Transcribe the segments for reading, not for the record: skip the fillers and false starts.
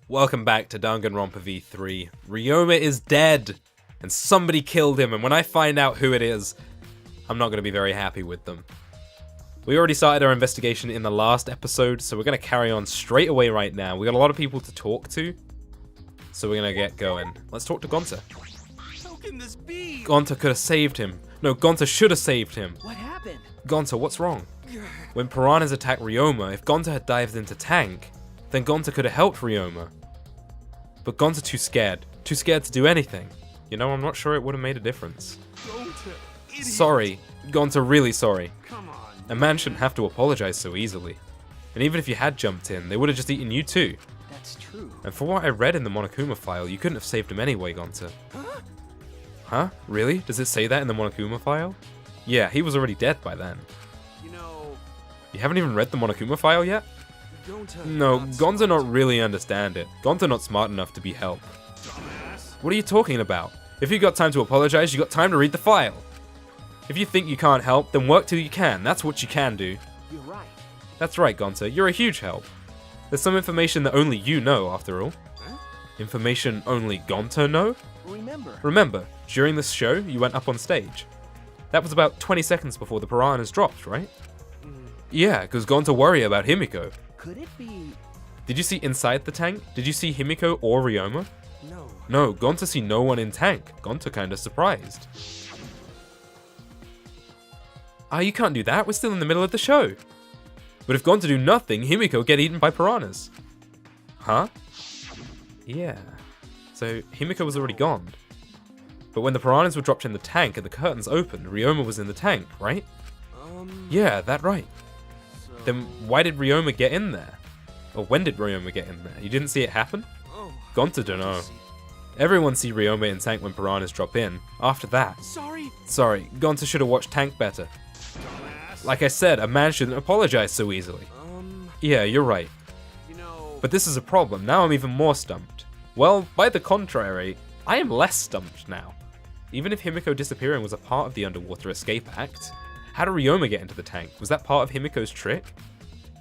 Welcome back to Danganronpa V3. Ryoma is dead, and somebody killed him, and when I find out who it is, I'm not going to be very happy with them. We already started our investigation in the last episode, so we're going to carry on straight away right now. We got a lot of people to talk to, so we're going to get going. Let's talk to Gonta. How can this be? Gonta could have saved him. No, Gonta should have saved him. What happened? Gonta, what's wrong? When piranhas attacked Ryoma, if Gonta had dived into tank, then Gonta could have helped Ryoma. But Gonta too scared to do anything. You know, I'm not sure it would have made a difference. Gonta, idiot. Sorry, Gonta, really sorry. Come on. A man shouldn't have to apologize so easily. And even if you had jumped in, they would have just eaten you too. That's true. And for what I read in the Monokuma file, you couldn't have saved him anyway, Gonta. Huh? Huh? Really? Does it say that in the Monokuma file? Yeah, he was already dead by then. You know, You haven't even read the Monokuma file yet? Gonta. No, not Gonta smart. not really understand it. Gonta not smart enough to be help. Dumbass. What are you talking about? If you got time to apologize, you got time to read the file. If you think you can't help, then work till you can. That's what you can do. You're right. That's right, Gonta. You're a huge help. There's some information that only you know, after all. Huh? Information only Gonta know? Remember, during this show, you went up on stage. That was about 20 seconds before the piranhas dropped, right? Yeah, because Gonta worry about Himiko. Could it be? Did you see inside the tank? Did you see Himiko or Ryoma? No. No, Gonta see no one in tank. Gonta kinda surprised. Ah, you can't do that, we're still in the middle of the show. But if Gonta do nothing, Himiko get eaten by piranhas. Huh? Yeah. So Himiko was already gone. But when the piranhas were dropped in the tank and the curtains opened, Ryoma was in the tank, right? Yeah, that right. So... Then why did Ryoma get in there? Or when did Ryoma get in there? You didn't see it happen? Oh, Gonta don't know. Everyone see Ryoma in tank when piranhas drop in. After that. Sorry, Gonta should have watched tank better. Dumbass. Like I said, a man shouldn't apologize so easily. Yeah, you're right. You know... But this is a problem. Now I'm even more stumped. Well, by the contrary, I am less stumped now. Even if Himiko disappearing was a part of the underwater escape act, how did Ryoma get into the tank? Was that part of Himiko's trick?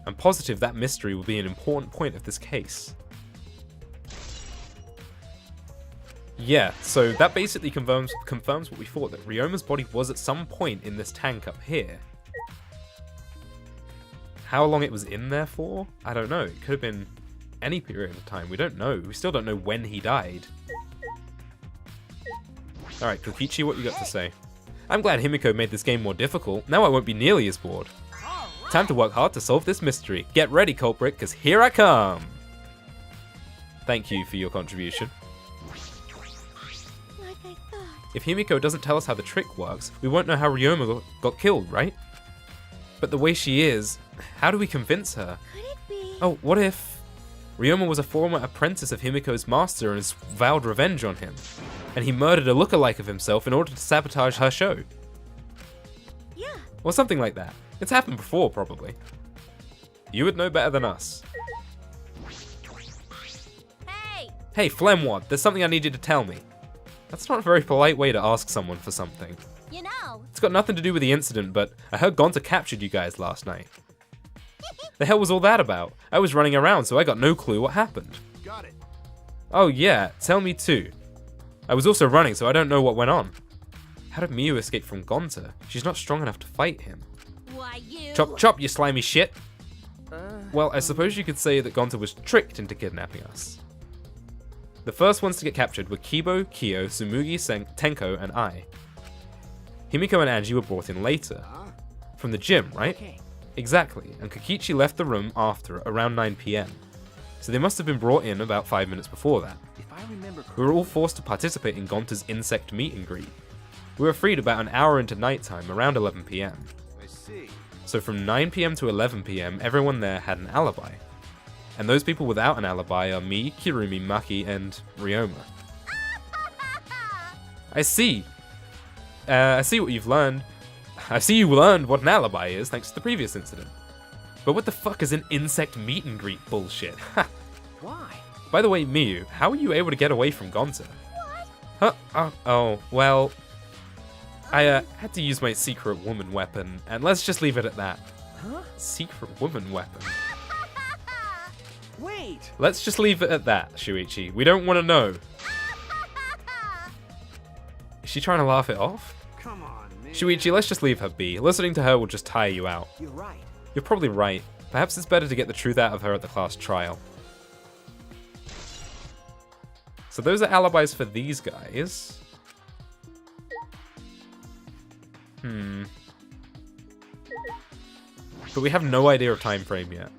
I'm positive that mystery will be an important point of this case. Yeah, so that basically confirms what we thought, that Ryoma's body was at some point in this tank up here. How long it was in there for? I don't know. It could have been any period of time. We don't know. We still don't know when he died. Alright, Kokichi, what you got to say? I'm glad Himiko made this game more difficult. Now I won't be nearly as bored. Time to work hard to solve this mystery. Get ready, culprit, because here I come! Thank you for your contribution. Like I thought. If Himiko doesn't tell us how the trick works, we won't know how Ryoma got killed, right? But the way she is, how do we convince her? Could it be? Oh, what if Ryoma was a former apprentice of Himiko's master and has vowed revenge on him, and he murdered a lookalike of himself in order to sabotage her show? Yeah. Or something like that. It's happened before, probably. You would know better than us. Hey! Hey, Flemwad, there's something I need you to tell me. That's not a very polite way to ask someone for something. You know. It's got nothing to do with the incident, but I heard Gonta captured you guys last night. The hell was all that about? I was running around, so I got no clue what happened. Got it. Oh yeah, tell me too. I was also running, so I don't know what went on. How did Miyu escape from Gonta? She's not strong enough to fight him. Why you? Chop chop, you slimy shit! Well, I suppose you could say that Gonta was tricked into kidnapping us. The first ones to get captured were Kibo, Kyo, Tsumugi, Tenko, and I. Himiko and Angie were brought in later. From the gym, right? Okay. Exactly, and Kokichi left the room after, around 9 PM. So they must have been brought in about 5 minutes before that. If I remember correctly... We were all forced to participate in Gonta's insect meet and greet. We were freed about an hour into nighttime, around 11 PM. I see. So from 9 PM to 11 PM, everyone there had an alibi. And those people without an alibi are me, Kirumi, Maki, and Ryoma. I see. I see what you've learned. I see you learned what an alibi is thanks to the previous incident. But what the fuck is an insect meet and greet bullshit? Why? By the way, Miyu, how were you able to get away from Gonta? What? Huh? Oh, well... I had to use my secret woman weapon, and let's just leave it at that. Huh? Secret woman weapon? Wait! Wait! Let's just leave it at that, Shuichi. We don't want to know. Is she trying to laugh it off? Come on, man. Shuichi, let's just leave her be. Listening to her will just tire you out. You're right. You're probably right. Perhaps it's better to get the truth out of her at the class trial. So those are alibis for these guys. But we have no idea of time frame yet.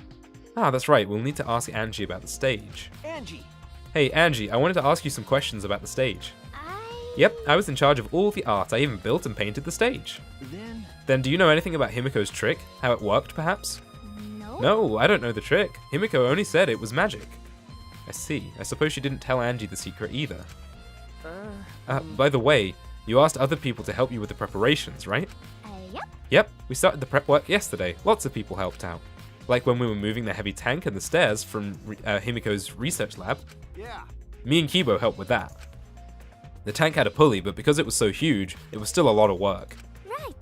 Ah, that's right. We'll need to ask Angie about the stage. Angie! Hey, Angie, I wanted to ask you some questions about the stage. I... Yep, I was in charge of all the art. I even built and painted the stage. Then do you know anything about Himiko's trick? How it worked, perhaps? No. No, I don't know the trick. Himiko only said it was magic. I see. I suppose she didn't tell Angie the secret either. By the way, you asked other people to help you with the preparations, right? Yep. Yep, we started the prep work yesterday. Lots of people helped out. Like when we were moving the heavy tank and the stairs from Himiko's research lab. Yeah. Me and Kibo helped with that. The tank had a pulley, but because it was so huge, it was still a lot of work.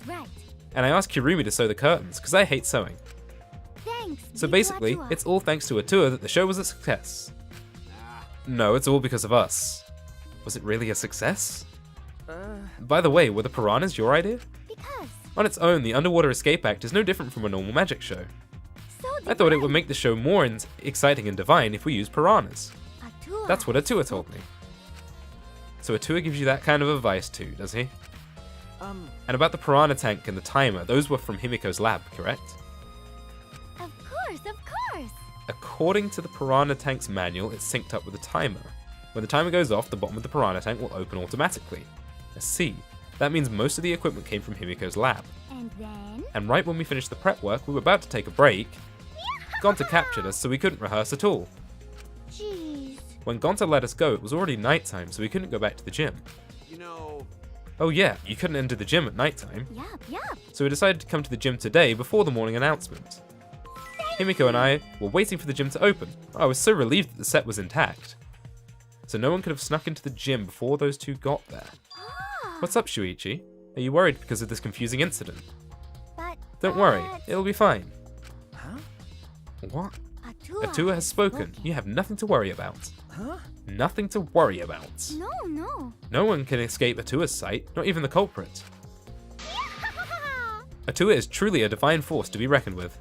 Right. And I asked Kirumi to sew the curtains, because I hate sewing. Thanks. So basically, it's all thanks to Atua that the show was a success. No, it's all because of us. Was it really a success? By the way, were the piranhas your idea? Because. On its own, the Underwater Escape Act is no different from a normal magic show. So I thought it would make the show more exciting and divine if we used piranhas. Atua. That's what Atua told me. So Atua gives you that kind of advice too, does he? And about the piranha tank and the timer, those were from Himiko's lab, correct? Of course. According to the piranha tank's manual, it's synced up with the timer. When the timer goes off, the bottom of the piranha tank will open automatically. I see. That means most of the equipment came from Himiko's lab. And then? And right when we finished the prep work, we were about to take a break. Gonta captured us, so we couldn't rehearse at all. Jeez. When Gonta let us go, it was already nighttime, so we couldn't go back to the gym. You know... Oh yeah, you couldn't enter the gym at nighttime. Yup. So we decided to come to the gym today before the morning announcement. Himiko and I were waiting for the gym to open. I was so relieved that the set was intact. So no one could have snuck into the gym before those two got there. What's up, Shuichi? Are you worried because of this confusing incident? But... Don't worry, it'll be fine. Huh? What? Atua, Atua has spoken. You have nothing to worry about. Huh? Nothing to worry about. No. No one can escape Atua's sight, not even the culprit. Atua is truly a divine force to be reckoned with.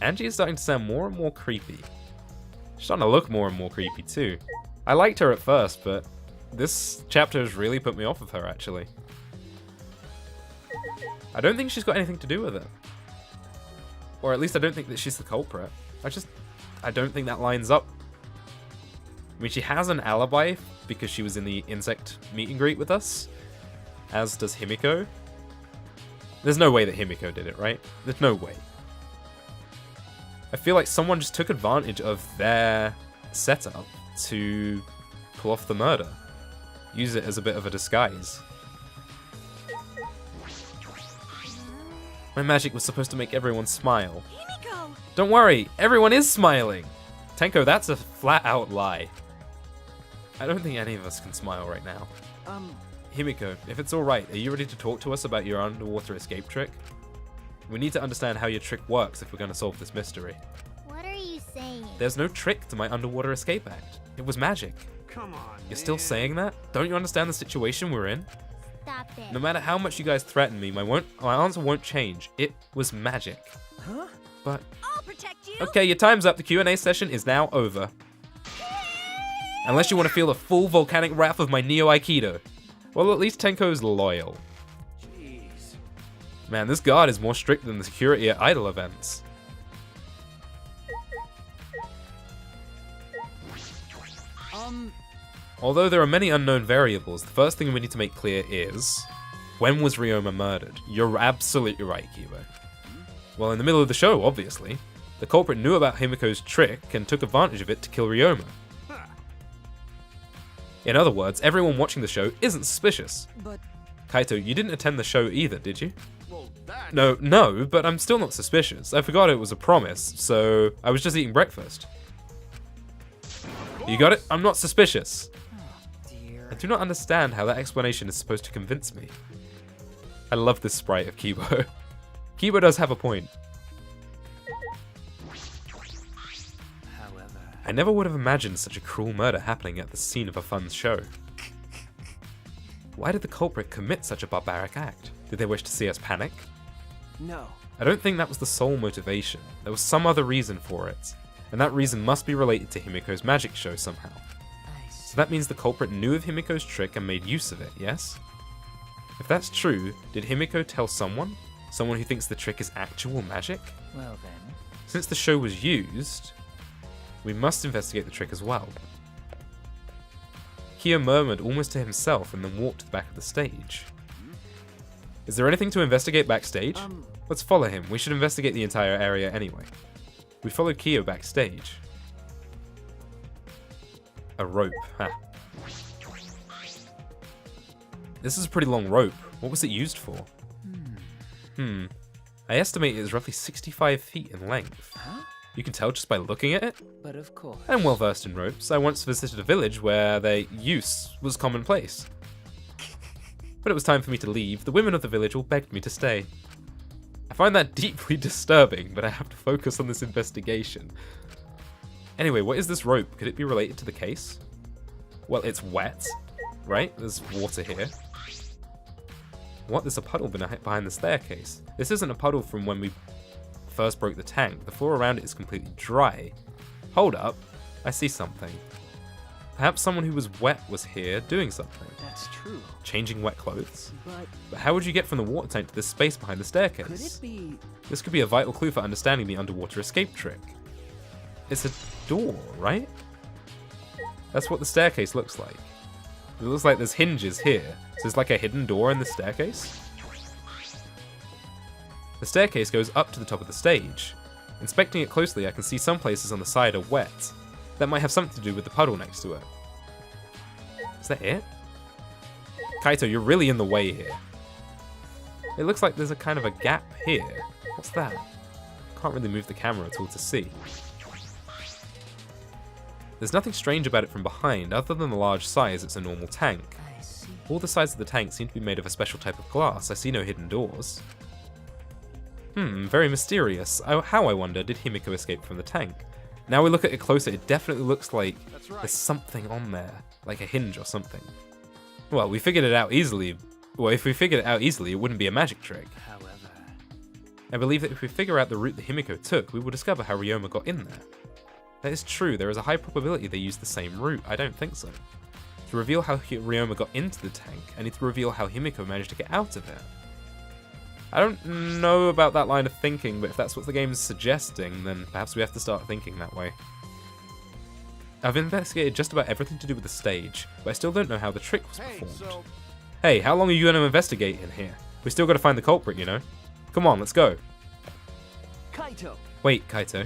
Angie is starting to sound more and more creepy. She's starting to look more and more creepy too. I liked her at first, but this chapter has really put me off of her, actually. I don't think she's got anything to do with it. Or at least I don't think that she's the culprit. I don't think that lines up. I mean, she has an alibi because she was in the insect meet and greet with us, as does Himiko. There's no way that Himiko did it, right? There's no way. I feel like someone just took advantage of their setup to pull off the murder. Use it as a bit of a disguise. My magic was supposed to make everyone smile. Himiko! Don't worry, everyone is smiling! Tenko, that's a flat-out lie. I don't think any of us can smile right now. Himiko, if it's alright, are you ready to talk to us about your underwater escape trick? We need to understand how your trick works if we're going to solve this mystery. What are you saying? There's no trick to my underwater escape act. It was magic. Come on, You're still saying that? Don't you understand the situation we're in? Stop it. No matter how much you guys threaten me, my answer won't change. It was magic. Huh? But... I'll protect you! Okay, your time's up. The Q&A session is now over. Unless you want to feel the full volcanic wrath of my Neo Aikido. Well, at least Tenko's loyal. Jeez. Man, this guard is more strict than the security at idol events. Although there are many unknown variables, the first thing we need to make clear is... when was Ryoma murdered? You're absolutely right, Kibo. Well, in the middle of the show, obviously. The culprit knew about Himiko's trick and took advantage of it to kill Ryoma. In other words, everyone watching the show isn't suspicious. But... Kaito, you didn't attend the show either, did you? Well, that... No, but I'm still not suspicious. I forgot it was a promise, so I was just eating breakfast. You got it? I'm not suspicious. I do not understand how that explanation is supposed to convince me. I love this sprite of Kibo. Kibo does have a point. However... I never would have imagined such a cruel murder happening at the scene of a fun show. Why did the culprit commit such a barbaric act? Did they wish to see us panic? No. I don't think that was the sole motivation. There was some other reason for it, and that reason must be related to Himiko's magic show somehow. So that means the culprit knew of Himiko's trick and made use of it, yes? If that's true, did Himiko tell someone? Someone who thinks the trick is actual magic? Well then. Since the show was used, we must investigate the trick as well. Kyo murmured almost to himself and then walked to the back of the stage. Is there anything to investigate backstage? Let's follow him. We should investigate the entire area anyway. We followed Kyo backstage. A rope, huh? This is a pretty long rope. What was it used for? I estimate it is roughly 65 feet in length. Huh? You can tell just by looking at it. But of course. I'm well versed in ropes. I once visited a village where their use was commonplace. When it was time for me to leave, the women of the village all begged me to stay. I find that deeply disturbing, but I have to focus on this investigation. Anyway, what is this rope? Could it be related to the case? Well, it's wet, right? There's water here. What? There's a puddle behind the staircase. This isn't a puddle from when we first broke the tank. The floor around it is completely dry. Hold up. I see something. Perhaps someone who was wet was here doing something. That's true. Changing wet clothes. But But how would you get from the water tank to this space behind the staircase? could it be? This could be a vital clue for understanding the underwater escape trick. It's a door, right? That's what the staircase looks like. It looks like there's hinges here. So there's like a hidden door in the staircase. The staircase goes up to the top of the stage. Inspecting it closely, I can see some places on the side are wet. That might have something to do with the puddle next to it. Is that it? Kaito, you're really in the way here. It looks like there's a kind of a gap here. What's that? Can't really move the camera at all to see. There's nothing strange about it from behind, other than the large size. It's a normal tank. I see. All the sides of the tank seem to be made of a special type of glass. I see no hidden doors. Very mysterious. How, I wonder, did Himiko escape from the tank? Now we look at it closer, it definitely looks like there's something on there, like a hinge or something. Well, we figured it out easily. Well, if we figured it out easily, it wouldn't be a magic trick. However, I believe that if we figure out the route that Himiko took, we will discover how Ryoma got in there. That is true, there is a high probability they used the same route. I don't think so. To reveal how Ryoma got into the tank, I need to reveal how Himiko managed to get out of it. I don't know about that line of thinking, but if that's what the game is suggesting, then perhaps we have to start thinking that way. I've investigated just about everything to do with the stage, but I still don't know how the trick was performed. Hey, how long are you going to investigate in here? We still got to find the culprit, you know? Come on, let's go. Kaito. Wait, Kaito.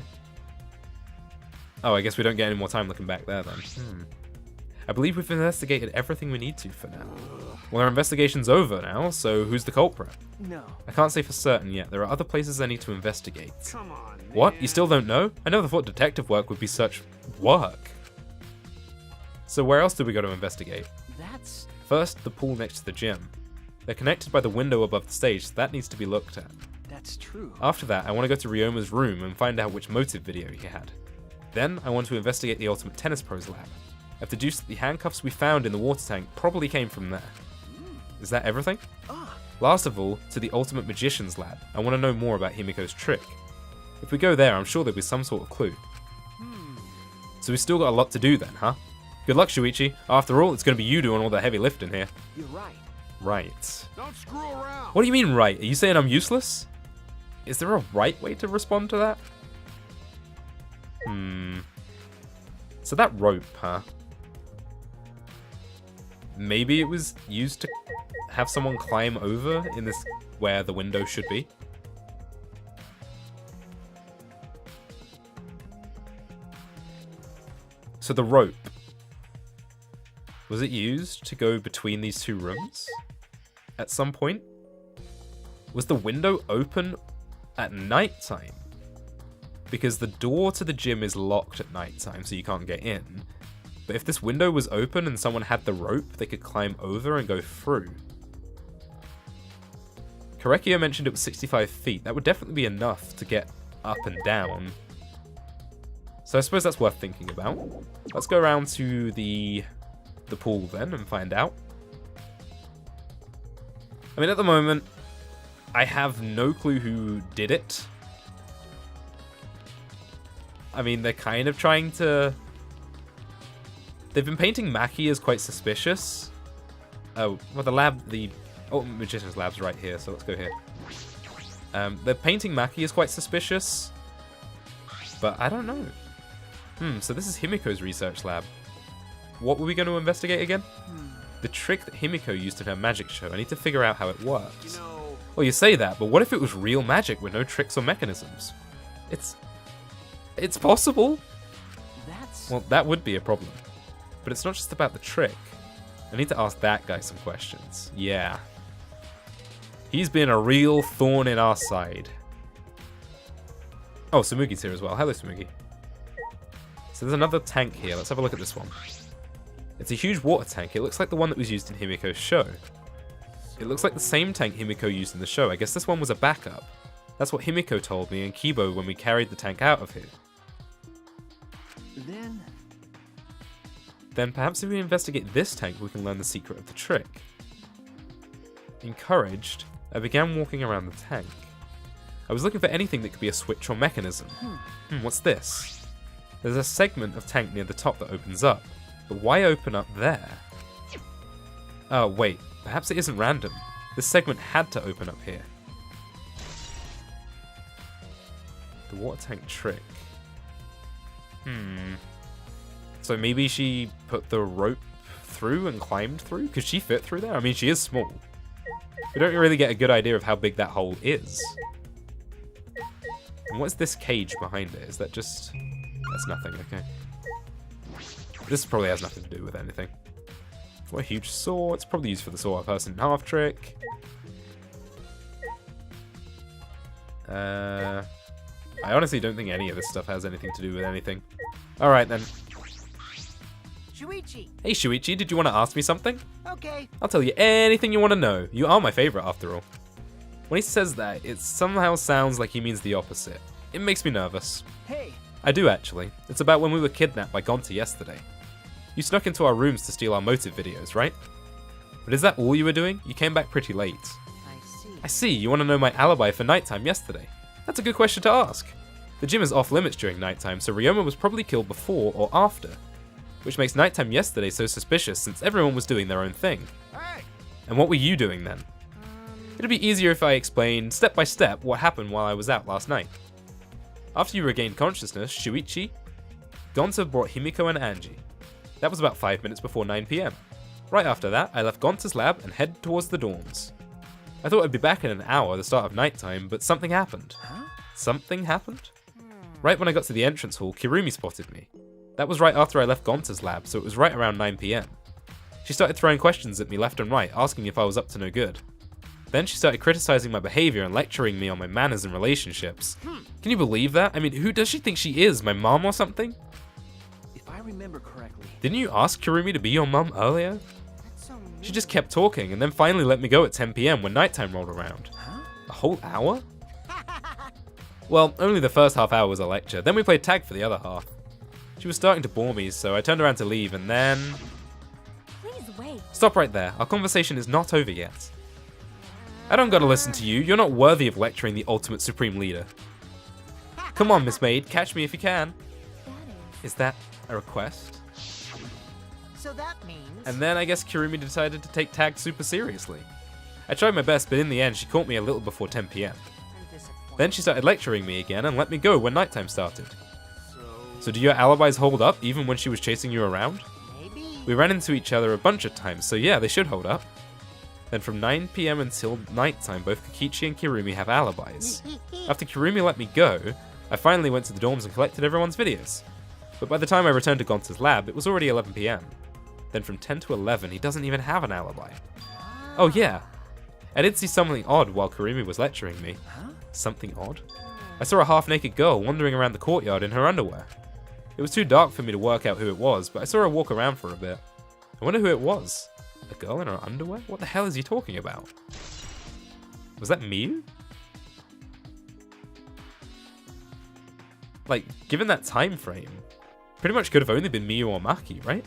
Oh, I guess we don't get any more time looking back there then. I believe we've investigated everything we need to for now. Well, our investigation's over now, so who's the culprit? No. I can't say for certain yet. There are other places I need to investigate. Come on, man. What? You still don't know? I never thought detective work would be such work. So where else do we go to investigate? That's First, the pool next to the gym. They're connected by the window above the stage, so that needs to be looked at. true. After that, I want to go to Ryoma's room and find out which motive video he had. Then, I want to investigate the Ultimate Tennis Pro's lab. I've deduced that the handcuffs we found in the water tank probably came from there. Is that everything? Last of all, to the Ultimate Magician's lab. I want to know more about Himiko's trick. If we go there, I'm sure there'll be some sort of clue. So we've still got a lot to do then, huh? Good luck, Shuichi. After all, it's going to be you doing all the heavy lifting here. You're right. Right. Don't screw around. What do you mean, right? Are you saying I'm useless? Is there a right way to respond to that? So that rope, huh? Maybe it was used to have someone climb over in this where the window should be. So the rope, was it used to go between these two rooms at some point? Was the window open at nighttime? Because the door to the gym is locked at nighttime, so you can't get in. But if this window was open and someone had the rope, they could climb over and go through. Korekio mentioned it was 65 feet. That would definitely be enough to get up and down. So I suppose that's worth thinking about. Let's go around to the pool then and find out. I mean, at the moment, I have no clue who did it. I mean, they're kind of trying to... They've been painting Maki as quite suspicious. Oh, well, the lab, the Magician's Lab's right here, so let's go here. They're painting Maki as quite suspicious, but I don't know. So this is Himiko's research lab. What were we going to investigate again? The trick that Himiko used in her magic show. I need to figure out how it works. You know... Well, you say that, but what if it was real magic with no tricks or mechanisms? It's possible. That's... Well, that would be a problem. But it's not just about the trick. I need to ask that guy some questions. Yeah. He's been a real thorn in our side. Oh, Samugi's here as well. Hello, Samugi. So there's another tank here. Let's have a look at this one. It's a huge water tank. It looks like the one that was used in Himiko's show. It looks like the same tank Himiko used in the show. I guess this one was a backup. That's what Himiko told me and Kibo when we carried the tank out of here. Then perhaps if we investigate this tank, we can learn the secret of the trick. Encouraged, I began walking around the tank. I was looking for anything that could be a switch or mechanism. What's this? There's a segment of tank near the top that opens up. But why open up there? Oh, wait. Perhaps it isn't random. This segment had to open up here. The water tank trick. So maybe she put the rope through and climbed through? Could she fit through there? I mean, she is small. We don't really get a good idea of how big that hole is. And what's this cage behind it? Is that just... That's nothing, okay. This probably has nothing to do with anything. What a huge saw. It's probably used for the saw a person in half trick. I honestly don't think any of this stuff has anything to do with anything. Alright then. Shuichi. Hey Shuichi, did you want to ask me something? Okay. I'll tell you anything you want to know. You are my favorite after all. When he says that, it somehow sounds like he means the opposite. It makes me nervous. Hey. I do actually. It's about when we were kidnapped by Gonta yesterday. You snuck into our rooms to steal our motive videos, right? But is that all you were doing? You came back pretty late. I see, you want to know my alibi for nighttime yesterday. That's a good question to ask. The gym is off limits during nighttime, so Ryoma was probably killed before or after. Which makes nighttime yesterday so suspicious since everyone was doing their own thing. Hey. And what were you doing then? It'd be easier if I explained, step by step, what happened while I was out last night. After you regained consciousness, Shuichi, Gonta brought Himiko and Angie. That was about 5 minutes before 9 PM. Right after that, I left Gonta's lab and headed towards the dorms. I thought I'd be back in an hour, the start of nighttime, but something happened. Something happened? Right when I got to the entrance hall, Kirumi spotted me. That was right after I left Gonta's lab, so it was right around 9 PM. She started throwing questions at me left and right, asking if I was up to no good. Then she started criticizing my behavior and lecturing me on my manners and relationships. Can you believe that? I mean, who does she think she is? My mom or something? If I remember correctly. Didn't you ask Kirumi to be your mum earlier? That's so mean. She just kept talking and then finally let me go at 10 PM when nighttime rolled around. A whole hour? Well, only the first half hour was a lecture, then we played tag for the other half. She was starting to bore me, so I turned around to leave and then... Please wait. Stop right there, our conversation is not over yet. I don't gotta listen to you, you're not worthy of lecturing the ultimate supreme leader. Come on, Miss Maid, catch me if you can. Is that a request? So that means. And then I guess Kirumi decided to take tag super seriously. I tried my best, but in the end she caught me a little before 10 PM. I'm disappointed. Then she started lecturing me again and let me go when nighttime started. So... So do your alibis hold up even when she was chasing you around? Maybe. We ran into each other a bunch of times, so yeah, they should hold up. Then from 9 PM until nighttime, both Kokichi and Kirumi have alibis. After Kirumi let me go, I finally went to the dorms and collected everyone's videos. But by the time I returned to Gonta's lab, it was already 11 PM. Then from 10 to 11, he doesn't even have an alibi. Oh yeah, I did see something odd while Kirumi was lecturing me. Something odd? I saw a half-naked girl wandering around the courtyard in her underwear. It was too dark for me to work out who it was, but I saw her walk around for a bit. I wonder who it was. A girl in her underwear? What the hell is he talking about? Was that Miu? like, given that time frame, pretty much could have only been Miyu or Maki, right?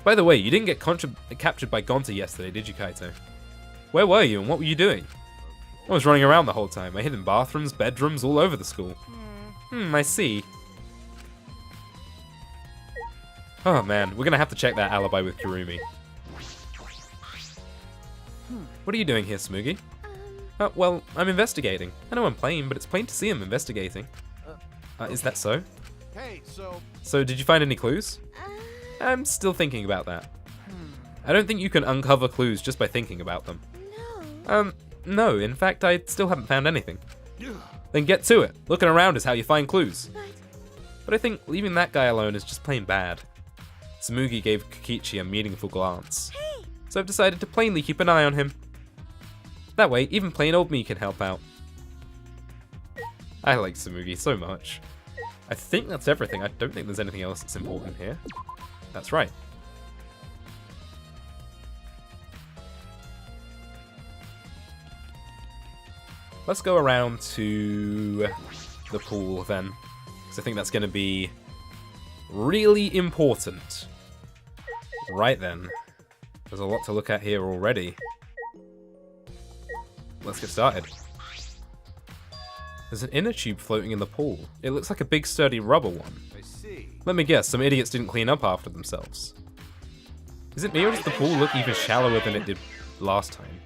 By the way, you didn't get captured by Gonta yesterday, did you, Kaito? Where were you and what were you doing? I was running around the whole time. I hid in bathrooms, bedrooms, all over the school. I see. Oh man, we're gonna have to check that alibi with Kurumi. What are you doing here, Smoogie? Oh, well, I'm investigating. I know I'm playing, but it's plain to see I'm investigating. Is that so? Hey, so... So, did you find any clues? I'm still thinking about that. I don't think you can uncover clues just by thinking about them. No. No, in fact, I still haven't found anything. Then get to it. Looking around is how you find clues. But I think leaving that guy alone is just plain bad. Tsumugi gave Kokichi a meaningful glance. So I've decided to plainly keep an eye on him. That way, even plain old me can help out. I like Tsumugi so much. I think that's everything. I don't think there's anything else that's important here. That's right. Let's go around to the pool then, because I think that's going to be really important. Right then. There's a lot to look at here already. Let's get started. There's an inner tube floating in the pool. It looks like a big sturdy rubber one. I see. Let me guess, some idiots didn't clean up after themselves. Is it me or does the pool look even shallower than it did last time?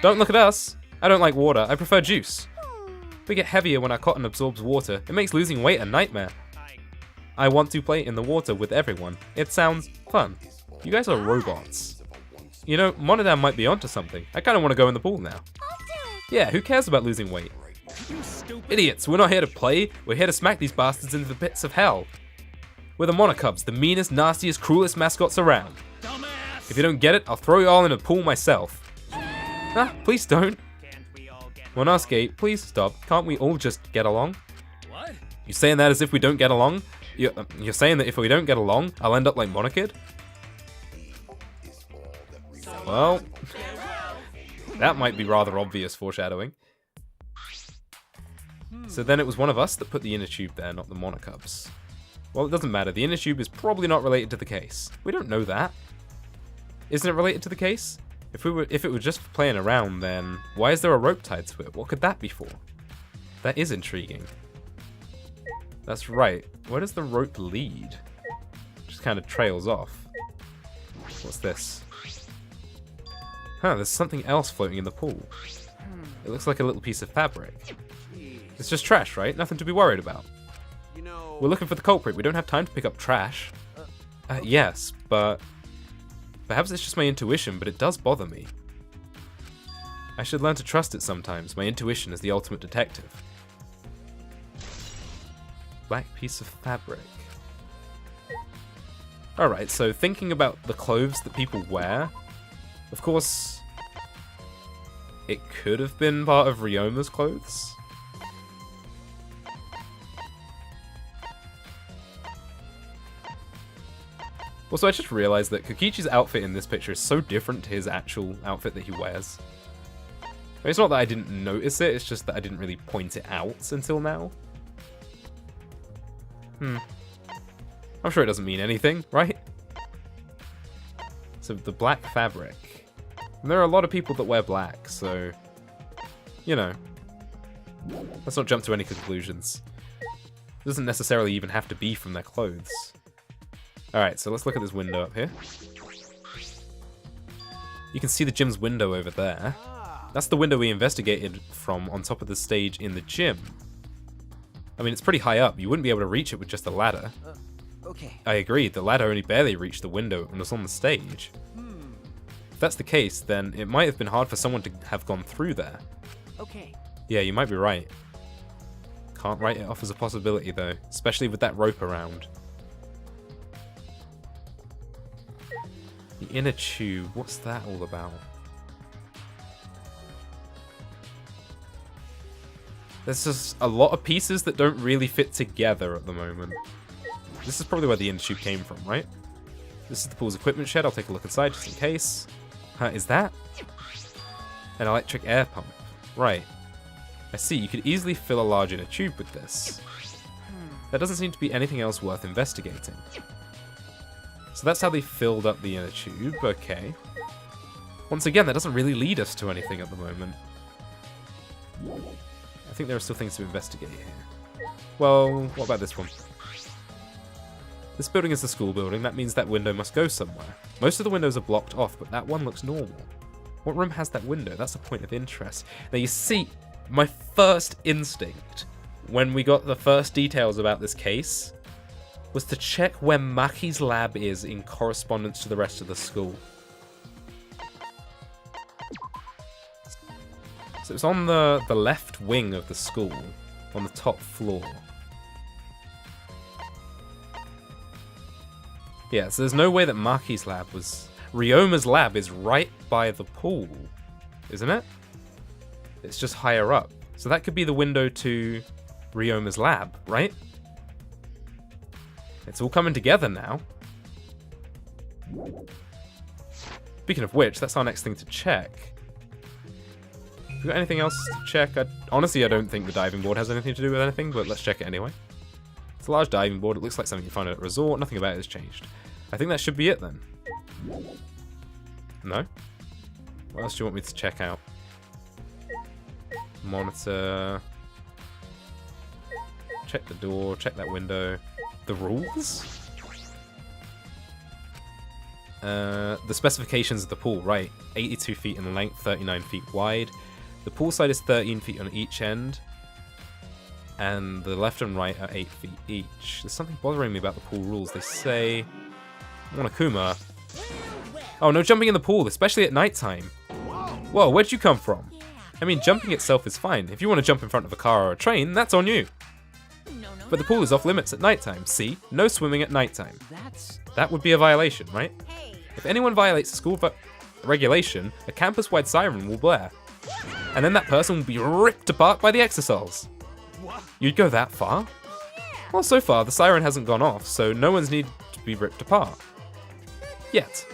Don't look at us! I don't like water, I prefer juice. We get heavier when our cotton absorbs water. It makes losing weight a nightmare. I want to play in the water with everyone. It sounds fun. You guys are robots. You know, Monodam might be onto something. I kind of want to go in the pool now. Yeah, who cares about losing weight? Idiots, we're not here to play. We're here to smack these bastards into the pits of hell. We're the Monocubs, the meanest, nastiest, cruelest mascots around. If you don't get it, I'll throw you all in a pool myself. Ah, please don't. Monosuke, please stop. Can't we all just get along? What? You saying that as if we don't get along? You're saying that if we don't get along, I'll end up like Monokid? Well, that might be rather obvious foreshadowing. So then it was one of us that put the inner tube there, not the Monocubs. Well, it doesn't matter. The inner tube is probably not related to the case. We don't know that. Isn't it related to the case? If it were just for playing around, then why is there a rope tied to it? What could that be for? That is intriguing. That's right. Where does the rope lead? Just kind of trails off. What's this? Huh, there's something else floating in the pool. It looks like a little piece of fabric. It's just trash, right? Nothing to be worried about. You know... We're looking for the culprit. We don't have time to pick up trash. Yes, but... Perhaps it's just my intuition, but it does bother me. I should learn to trust it sometimes. My intuition is the ultimate detective. Black piece of fabric. Alright, so thinking about the clothes that people wear, of course, it could have been part of Ryoma's clothes. Also, I just realized that Kokichi's outfit in this picture is so different to his actual outfit that he wears. I mean, it's not that I didn't notice it, it's just that I didn't really point it out until now. I'm sure it doesn't mean anything, right? So, the black fabric. And there are a lot of people that wear black, so... You know. Let's not jump to any conclusions. It doesn't necessarily even have to be from their clothes. Alright, so let's look at this window up here. You can see the gym's window over there. That's the window we investigated from on top of the stage in the gym. I mean, it's pretty high up. You wouldn't be able to reach it with just a ladder. Okay. I agree, the ladder only barely reached the window and was on the stage. If that's the case, then it might have been hard for someone to have gone through there. Okay. Yeah, you might be right. Can't write it off as a possibility though, especially with that rope around. The inner tube, what's that all about? There's just a lot of pieces that don't really fit together at the moment. This is probably where the inner tube came from, right? This is the pool's equipment shed. I'll take a look inside just in case. Is that? An electric air pump. Right. I see, you could easily fill a large inner tube with this. There doesn't seem to be anything else worth investigating. So that's how they filled up the inner tube, okay. Once again, that doesn't really lead us to anything at the moment. I think there are still things to investigate here. Well, what about this one? This building is the school building, that means that window must go somewhere. Most of the windows are blocked off, but that one looks normal. What room has that window? That's a point of interest. Now you see, my first instinct, when we got the first details about this case, was to check where Maki's lab is in correspondence to the rest of the school. So it's on the left wing of the school, on the top floor. Yeah, so there's no way that Maki's lab was... Ryoma's lab is right by the pool, isn't it? It's just higher up. So that could be the window to Ryoma's lab, right? It's all coming together now. Speaking of which, that's our next thing to check. Have we got anything else to check? Honestly, I don't think the diving board has anything to do with anything, but let's check it anyway. It's a large diving board. It looks like something you find at a resort. Nothing about it has changed. I think that should be it then. No? What else do you want me to check out? Monitor. Check the door. Check that window. The rules? The specifications of the pool, right. 82 feet in length, 39 feet wide. The pool side is 13 feet on each end. And the left and right are 8 feet each. There's something bothering me about the pool rules. They say... Monokuma. Oh, no jumping in the pool, especially at nighttime. Whoa, where'd you come from? I mean, jumping itself is fine. If you want to jump in front of a car or a train, that's on you. But the pool is off limits at nighttime. See? No swimming at nighttime. That would be a violation, right? If anyone violates the school regulation, a campus-wide siren will blare. And then that person will be ripped apart by the exerciles. You'd go that far? Well, so far, the siren hasn't gone off, so no one's needed to be ripped apart. Yet.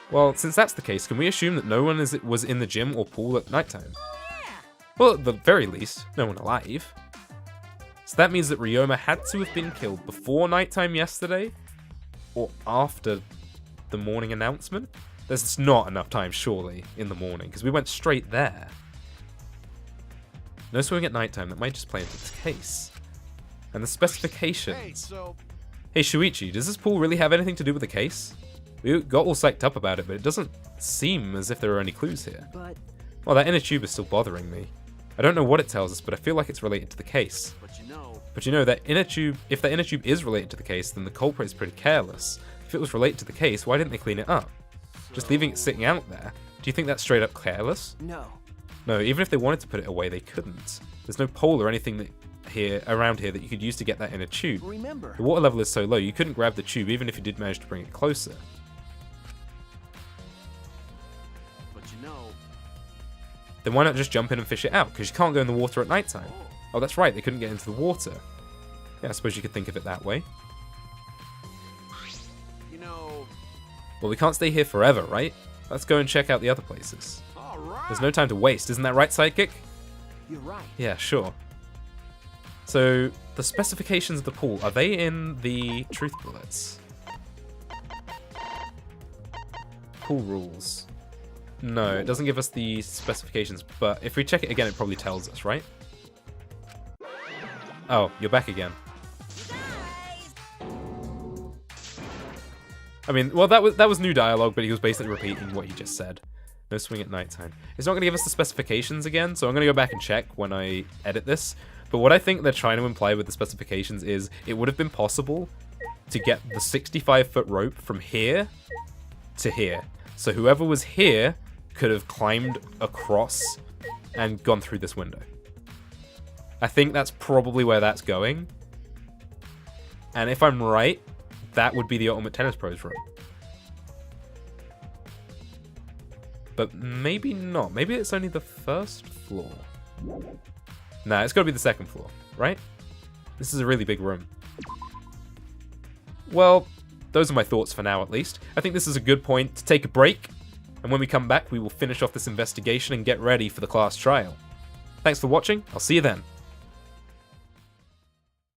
Well, since that's the case, can we assume that no one was in the gym or pool at nighttime? Well, at the very least, no one alive. So that means that Ryoma had to have been killed before nighttime yesterday, or after the morning announcement? There's not enough time, surely, in the morning, because we went straight there. No swimming at nighttime, that might just play into this case. And the specifications. Hey Shuichi, does this pool really have anything to do with the case? We got all psyched up about it, but it doesn't seem as if there are any clues here. Well, that inner tube is still bothering me. I don't know what it tells us, but I feel like it's related to the case. But you know, that inner tube, if that inner tube is related to the case, then the culprit is pretty careless. If it was related to the case, why didn't they clean it up? Just leaving it sitting out there. Do you think that's straight up careless? No. No, even if they wanted to put it away, they couldn't. There's no pole or anything around here that you could use to get that inner tube. Remember. The water level is so low, you couldn't grab the tube even if you did manage to bring it closer. But you know... Then why not just jump in and fish it out? Because you can't go in the water at nighttime. Oh, that's right, they couldn't get into the water. Yeah, I suppose you could think of it that way. You know... Well, we can't stay here forever, right? Let's go and check out the other places. All right. There's no time to waste, isn't that right, Sidekick? You're right. Yeah, sure. So, the specifications of the pool, are they in the truth bullets? Pool rules. No, it doesn't give us the specifications, but if we check it again, it probably tells us, right? Oh, you're back again. I mean, well, that was new dialogue, but he was basically repeating what he just said. No swing at nighttime. It's not going to give us the specifications again, so I'm going to go back and check when I edit this. But what I think they're trying to imply with the specifications is it would have been possible to get the 65-foot rope from here to here. So whoever was here could have climbed across and gone through this window. I think that's probably where that's going. And if I'm right, that would be the ultimate tennis pros rope. But maybe not. Maybe it's only the first floor. Nah, it's got to be the second floor, right? This is a really big room. Well, those are my thoughts for now, at least. I think this is a good point to take a break and when we come back, we will finish off this investigation and get ready for the class trial. Thanks for watching, I'll see you then.